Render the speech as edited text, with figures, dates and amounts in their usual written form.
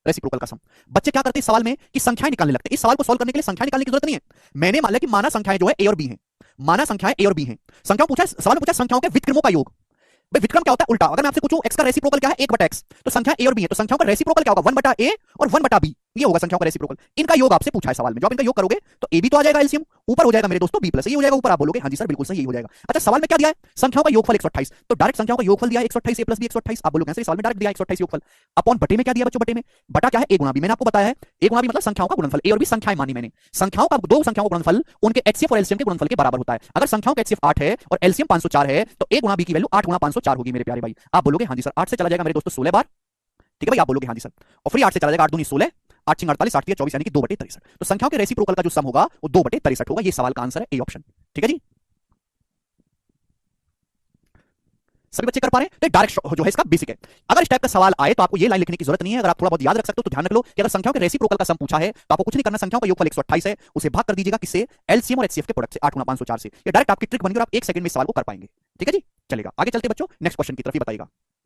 Reciprocal का सम। बच्चे क्या करते हैं इस सवाल में कि संख्याएं निकालने लगते हैं। इस सवाल को सॉल्व करने के लिए संख्याएं निकालने की जरूरत नहीं है। मैंने मान लिया कि माना संख्याएं जो है ए और बी हैं, माना संख्याएं ए और बी हैं। संख्याओं पूछा, सवाल में पूछा संख्याओं के व्युत्क्रमों का योग। भाई व्युत्क्रम क्या होता है? उल्टा। अगर मैं आपसे पूछूं x का रेसिप्रोकल क्या है? 1/x। तो संख्या a और b है, तो संख्याओं का रेसिप्रोकल क्या होगा? 1/a और 1/b। ये होगा संख्याओं का रेसिप्रोकल। इनका योग आपसे पूछा है सवाल में। जब आप इनका योग करोगे तो a भी तो आ जाएगा एलसीएम, ऊपर हो जाएगा मेरे दोस्तों b प्लस, ये हो जाएगा ऊपर। आप बोलोगे हां जी सर बिल्कुल सही, ये हो जाएगा। अच्छा सवाल में क्या दिया है? संख्याओं का योगफल 128। तो डायरेक्ट संख्याओं का योगफल दिया है 128, a + b 128। आप बोलोगे सर सवाल में डायरेक्ट दिया है 128 योगफल। अपॉन बटे में क्या दिया बच्चों? बटे में बटा क्या है? a गुणा b। मैंने आपको बताया है a गुणा b मतलब संख्याओं का गुणनफल। a और b संख्याएं मानी मैंने। संख्याओं का, दो संख्याओं का गुणनफल उनके एचसीएफ और एलसीएम के गुणनफल के बराबर होता है। अगर संख्याओं का एचसीएफ 8 है और एलसीएम 504 है तो a गुणा b की वैल्यू 8 गुणा 504 होगी मेरे प्यारे भाई। आप बोलोगे हां जी सर 8 से चला जाएगा मेरे दोस्तों 16 बार। ठीक है भाई, आप बोलोगे हां जी सर। और फिर 8 से चला जाएगा 8 दूनी 16, 8 छिंग 48, 8 24 यानी कि 2/63। तो संख्याओं के रेसिप्रोकल का जो सम होगा वो 2/63 होगा। ये सवाल का आंसर है ए ऑप्शन। ठीक है जी, सभी बच्चे कर पा रहे हैं? तो डायरेक्ट जो है इसका बेसिक है। अगर इस टाइप का सवाल आए तो आपको ये लाइन लिखने की जरूरत नहीं है। अगर आप थोड़ा बहुत याद रख सकते हो तो ध्यान रख लो कि अगर संख्याओं के रेसिप्रोकल का सम पूछा है तो आपको कुछ नहीं करना। संख्याओं का योगफल 128 है, उसे भाग कर दीजिएगा किससे? एलसीएम और एचसीएफ के प्रोडक्ट से, 8 गुणा 504 से। ये डायरेक्ट आपकी ट्रिक बन गई और आप 1 सेकंड में इस सवाल को कर पाएंगे। ठीक है जी, चलेगा। आगे चलते बच्चों नेक्स्ट क्वेश्चन की तरफ ही बताइएगा।